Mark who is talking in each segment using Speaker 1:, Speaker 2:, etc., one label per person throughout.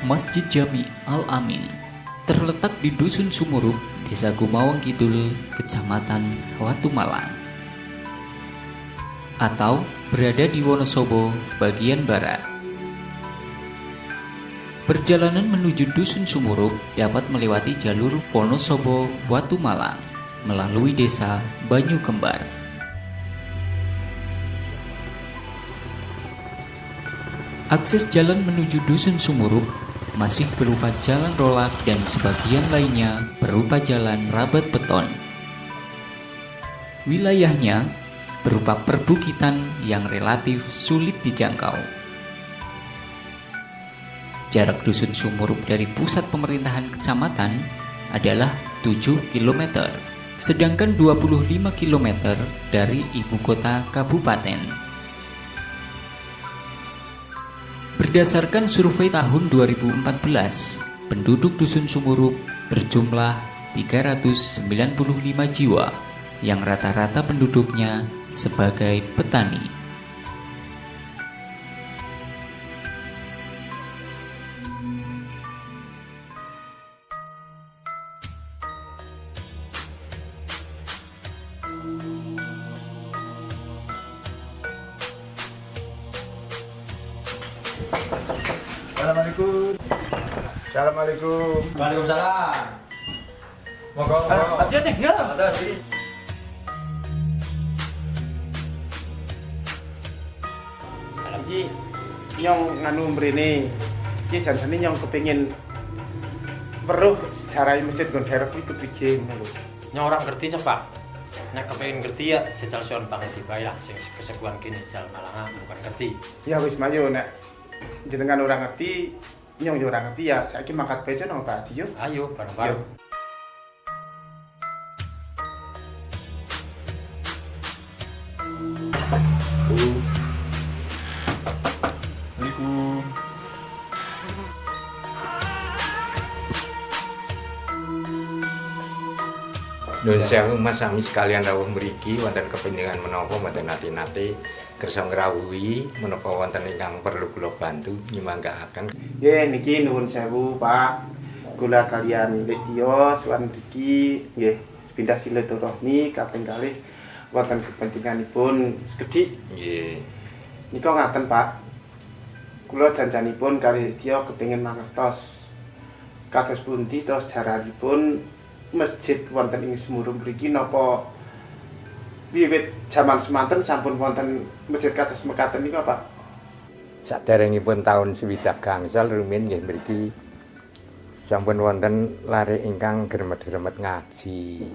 Speaker 1: Masjid Jami Al-Amin terletak di Dusun Sumurup, Desa Gumawang Kidul, Kecamatan Watu Malang, atau berada di Wonosobo bagian barat. Perjalanan menuju Dusun Sumurup dapat melewati jalur Wonosobo Watu Malang melalui Desa Banyu Kembar. Akses jalan menuju Dusun Sumurup masih berupa jalan rolak dan sebagian lainnya berupa jalan rabat beton. Wilayahnya berupa perbukitan yang relatif sulit dijangkau. Jarak Dusun Sumurup dari pusat pemerintahan kecamatan adalah 7 km, sedangkan 25 km dari ibu kota kabupaten. Berdasarkan survei tahun 2014, penduduk Dusun Sumurup berjumlah 395 jiwa, yang rata-rata penduduknya sebagai petani.
Speaker 2: Assalamualaikum. Assalamualaikum.
Speaker 3: Waalaikumsalam. Monggo.
Speaker 2: Ada nih ya.
Speaker 3: Ada sih.
Speaker 2: Iki yang nganu mrene. Iki janjane yang kepengin weruh sejarah masjid Gonserok iki kepiye ngono.
Speaker 3: Nyong ora ngerti coba. Nek kepengin ngerti ya jajal son banget dibae lah sing kesepuan kene jal Malang bukan ngerti.
Speaker 2: Ya wis mayo nek jenengan ora ngerti, nyong yo ora ngerti ya. Saiki mangkat bejo nang Pak Adi yo.
Speaker 3: Ayo bareng-bareng.
Speaker 2: Assalamualaikum.
Speaker 4: Nuwun sewu Mas sami sekalian rawuh mriki wonten kepentingan menapa mboten nate-nate kersa ngrawuhi menapa wonten ingkang perlu kula bantu nyumanggaaken.
Speaker 2: Nggih niki nuwun sewu Pak. Kula kalian Letio sowan mriki nggih sepindah silaturahmi kaping kalih wonten kepentinganipun sekedhik.
Speaker 4: Nggih.
Speaker 2: Nika ngaten Pak. Kula janjanipun kali Letio kepengin mangertos kados pundi to sejarahipun masjid wonten ing Sumurup mriki napa wiwit jaman semanten sampun wonten masjid kados mekaten niku Pak?
Speaker 4: Saderengipun taun 60 gangsal rumiyin nggih mriki sampun wonten lare ingkang gremet-gremet ngaji.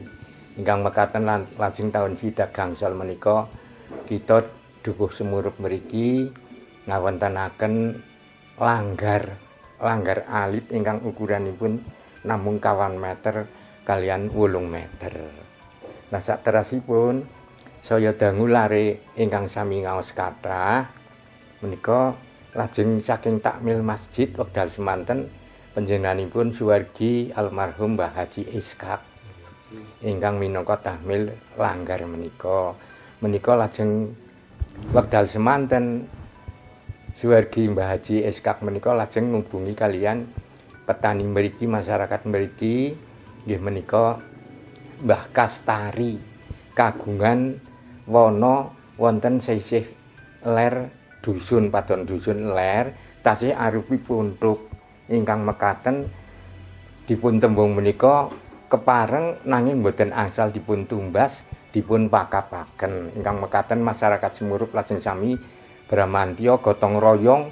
Speaker 4: Ingkang mekaten lajeng taun 60 gangsal menika kita dukuh Sumurup mriki ngawontenaken langgar alit ingkang ukuranipun namung 1 meter kalian 8 meter. Nah saterasipun saya dangu lare ingkang sami ngaos kathah menika lajeng saking takmil masjid wekdal semanten panjenenganipun suwargi almarhum Mbah Haji Ishak ingkang minangka tahmil langgar menika. Menika lajeng wekdal semanten suwargi Mbah Haji Ishak menika lajeng ngubungi kalian petani mriki, masyarakat mriki nggih menika Mbah Kastari kagungan wana wonten sisih ler dusun padon dusun ler tasih arupi puntuk ingkang mekaten dipun tembung menika kepareng nanging boten asal dipun tumbas dipun pakapaken ingkang mekaten masyarakat Sumurup lajeng sami bramantya gotong royong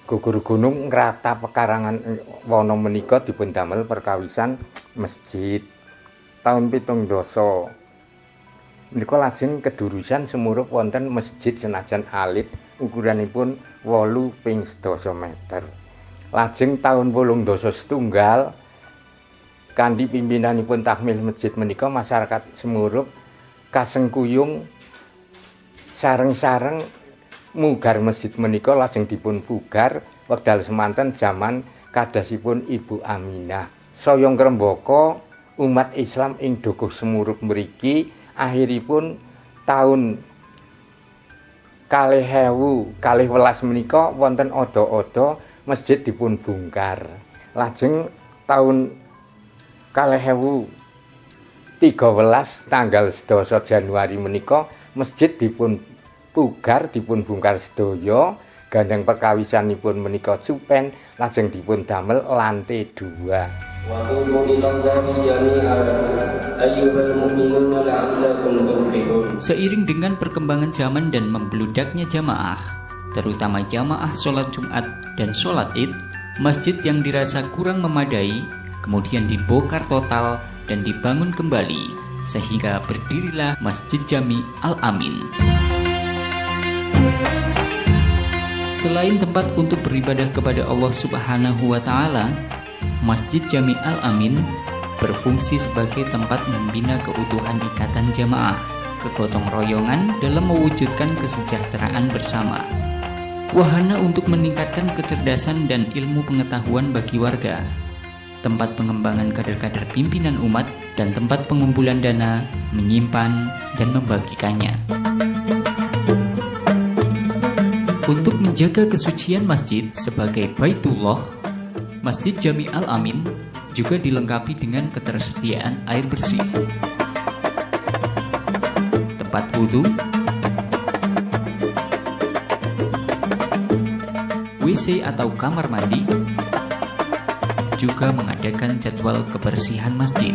Speaker 4: gugur gunung ngrata pekarangan wana menika dipun damel perkawisan masjid. Taun 70 menika lajeng kedurusan Sumurup wonten masjid senajan alit ukuranipun 8 ping 10 meter. Lajeng taun 80 setunggal kanthi pimpinanipun tahmil masjid menika masyarakat Sumurup kasengkuyung sareng-sareng mugar masjid menika lajeng dipun bugar wekdal semanten jaman kadasipun Ibu Aminah. Saya ngrembaka umat Islam ing Dukuh Sumurup mriki akhiripun taun 2012 menika wonten odo-odo masjid dipun bongkar. Lajeng tahun 2013 tanggal 11 Januari menika masjid dipun pugar, dipun bongkar sedaya. Gandeng perkawisanipun menika cupen, lajeng dipun damel lantai 2.
Speaker 1: Seiring dengan perkembangan zaman dan membludaknya jamaah, terutama jamaah sholat Jumat dan sholat Id, masjid yang dirasa kurang memadai kemudian dibongkar total dan dibangun kembali, sehingga berdirilah Masjid Jami Al-Amin. Selain tempat untuk beribadah kepada Allah Subhanahu wa Ta'ala, Masjid Jami Al-Amin berfungsi sebagai tempat membina keutuhan ikatan jamaah, kegotong royongan dalam mewujudkan kesejahteraan bersama. Wahana untuk meningkatkan kecerdasan dan ilmu pengetahuan bagi warga, tempat pengembangan kader-kader pimpinan umat, dan tempat pengumpulan dana, menyimpan, dan membagikannya. Untuk menjaga kesucian masjid sebagai Baitullah, Masjid Jami Al-Amin juga dilengkapi dengan ketersediaan air bersih, tempat wudu, WC atau kamar mandi, juga mengadakan jadwal kebersihan masjid.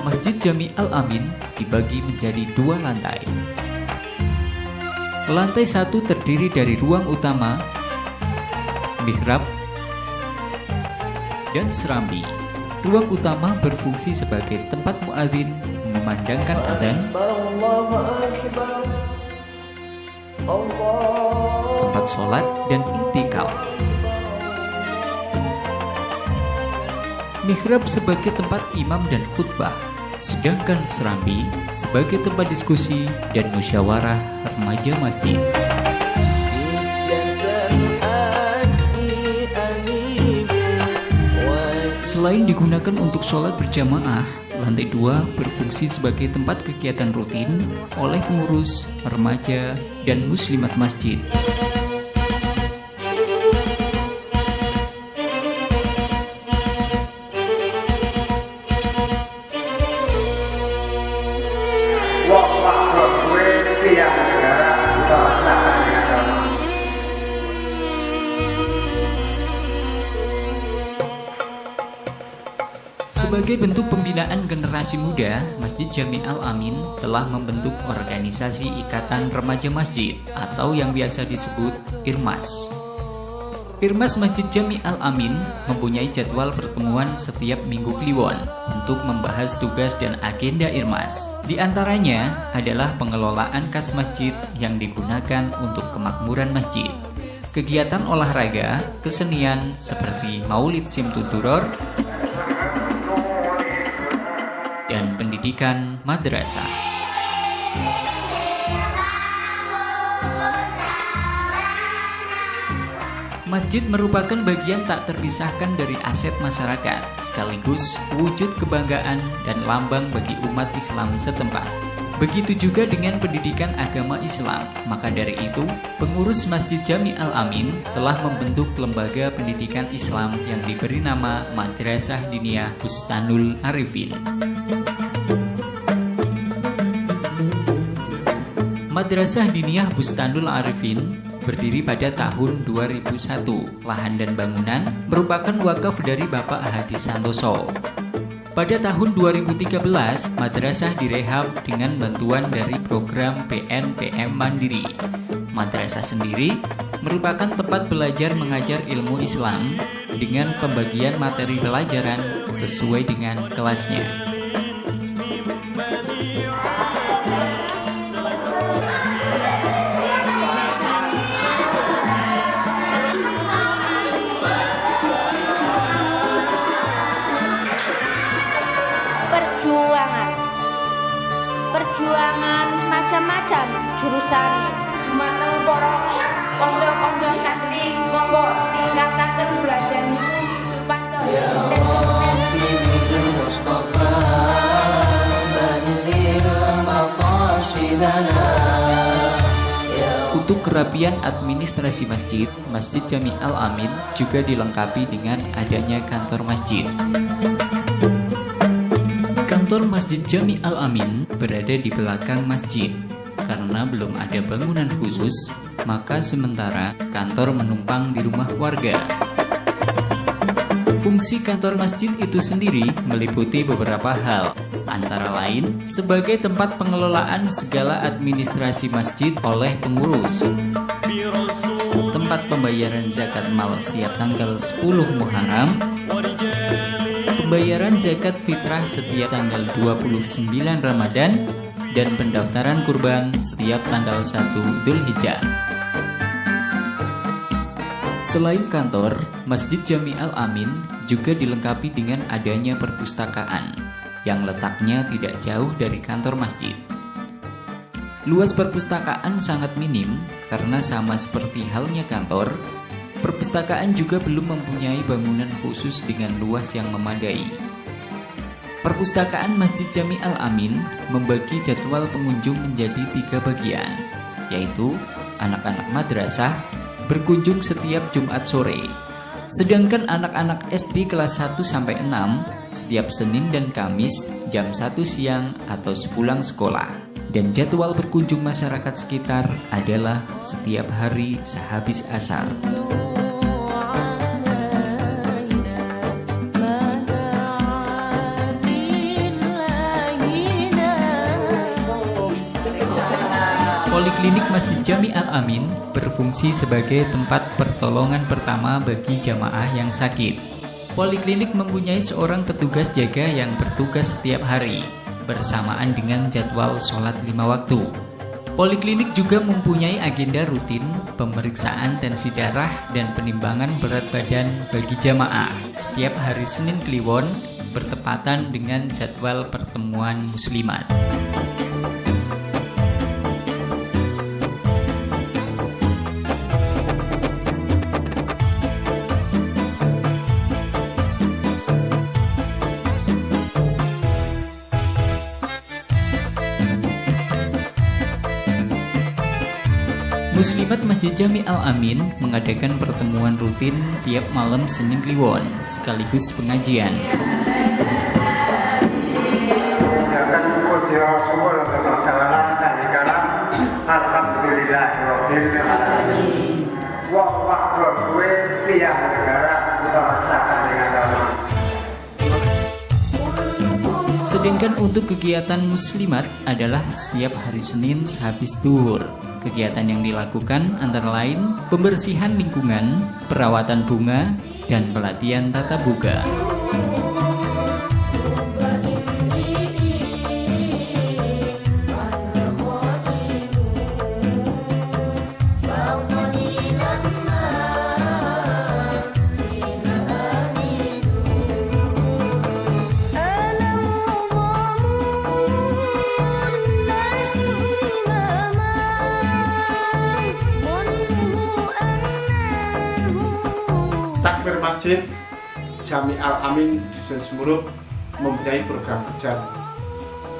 Speaker 1: Masjid Jami Al-Amin dibagi menjadi 2 lantai. Lantai 1 terdiri dari ruang utama, mihrab, dan serambi. Ruang utama berfungsi sebagai tempat muadzin memandangkan adzan, tempat sholat, dan i'tikaf. Mihrab sebagai tempat imam dan khutbah, sedangkan serambi sebagai tempat diskusi dan musyawarah remaja masjid. Selain digunakan untuk sholat berjamaah, lantai 2 berfungsi sebagai tempat kegiatan rutin oleh pengurus, remaja, dan muslimat masjid. Sebagai bentuk pembinaan generasi muda, Masjid Jami Al-Amin telah membentuk organisasi Ikatan Remaja Masjid atau yang biasa disebut IRMAS. IRMAS Masjid Jami Al-Amin mempunyai jadwal pertemuan setiap Minggu Kliwon untuk membahas tugas dan agenda IRMAS. Di antaranya adalah pengelolaan kas masjid yang digunakan untuk kemakmuran masjid, kegiatan olahraga, kesenian seperti Maulid Simtuduror, dan pendidikan madrasah. Masjid merupakan bagian tak terpisahkan dari aset masyarakat, sekaligus wujud kebanggaan dan lambang bagi umat Islam setempat. Begitu juga dengan pendidikan agama Islam. Maka dari itu, pengurus Masjid Jami Al-Amin telah membentuk lembaga pendidikan Islam yang diberi nama Madrasah Diniyah Bustanul Arifin. Madrasah Diniyah Bustanul Arifin berdiri pada tahun 2001. Lahan dan bangunan merupakan wakaf dari Bapak Hadi Santoso. Pada tahun 2013, madrasah direhab dengan bantuan dari program PNPM Mandiri. Madrasah sendiri merupakan tempat belajar mengajar ilmu Islam dengan pembagian materi pelajaran sesuai dengan kelasnya.
Speaker 5: Perjuangan macam-macam jurusan. Semangat porong Kongdo-kongdo santri monggo tingkataken belajaripun supaya
Speaker 1: Untuk kerapian administrasi masjid, Masjid Jami Al-Amin juga dilengkapi dengan adanya kantor masjid. Kantor Masjid Jami Al-Amin berada di belakang masjid. Karena belum ada bangunan khusus, maka sementara kantor menumpang di rumah warga. Fungsi kantor masjid itu sendiri meliputi beberapa hal, antara lain sebagai tempat pengelolaan segala administrasi masjid oleh pengurus, tempat pembayaran zakat mal setiap tanggal 10 Muharram, pembayaran zakat fitrah setiap tanggal 29 Ramadan, dan pendaftaran kurban setiap tanggal 1 Dzulhijjah. Selain kantor, Masjid Jami Al-Amin juga dilengkapi dengan adanya perpustakaan yang letaknya tidak jauh dari kantor masjid. Luas perpustakaan sangat minim karena sama seperti halnya kantor, perpustakaan juga belum mempunyai bangunan khusus dengan luas yang memadai. Perpustakaan Masjid Jami Al-Amin membagi jadwal pengunjung menjadi 3 bagian, yaitu anak-anak madrasah berkunjung setiap Jumat sore, sedangkan anak-anak SD kelas 1 sampai 6 setiap Senin dan Kamis jam 1 siang atau sepulang sekolah. Dan jadwal berkunjung masyarakat sekitar adalah setiap hari sehabis asar. Poliklinik Masjid Jami Al-Amin berfungsi sebagai tempat pertolongan pertama bagi jamaah yang sakit. Poliklinik mempunyai seorang petugas jaga yang bertugas setiap hari, bersamaan dengan jadwal sholat 5 waktu. Poliklinik juga mempunyai agenda rutin pemeriksaan tensi darah dan penimbangan berat badan bagi jamaah setiap hari Senin Kliwon bertepatan dengan jadwal pertemuan muslimat. Muslimat Masjid Jami Al-Amin mengadakan pertemuan rutin tiap malam Senin Kliwon sekaligus pengajian. Sedangkan untuk kegiatan muslimat adalah setiap hari Senin sehabis zuhur. Kegiatan yang dilakukan antara lain pembersihan lingkungan, perawatan bunga, dan pelatihan tata boga.
Speaker 2: Masjid Jami Al-Amin Dusun Semurup mempunyai program kerja,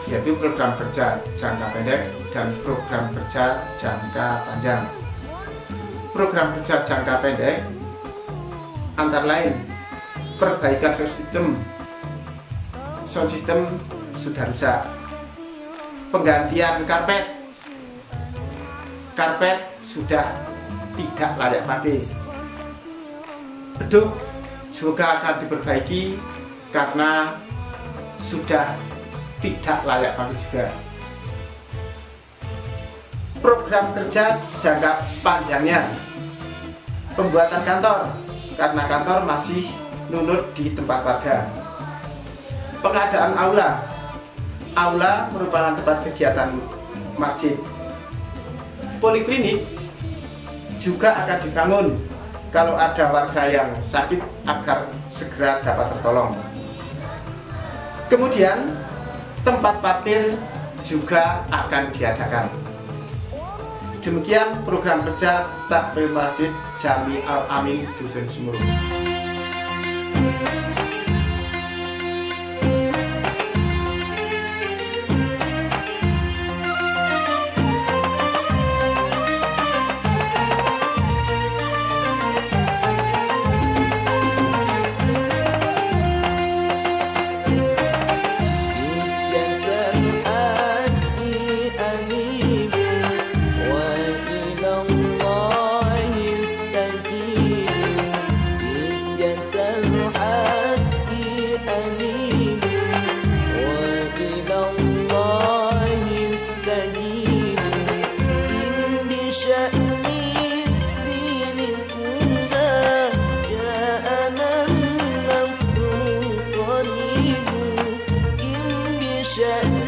Speaker 2: yaitu program kerja jangka pendek dan program kerja jangka panjang. Program kerja jangka pendek antara lain perbaikan sound system sudah rusak, penggantian karpet sudah tidak layak pakai, beduk juga akan diperbaiki karena sudah tidak layak pakai juga. Program kerja jangka panjangnya pembuatan kantor, karena kantor masih nunut di tempat warga. Pengadaan aula merupakan tempat kegiatan masjid. Poliklinik juga akan dibangun kalau ada warga yang sakit agar segera dapat tertolong. Kemudian tempat parkir juga akan diadakan. Demikian program kerja Takfir Masjid Jami Al Amin Dusun Semurum.
Speaker 6: شأن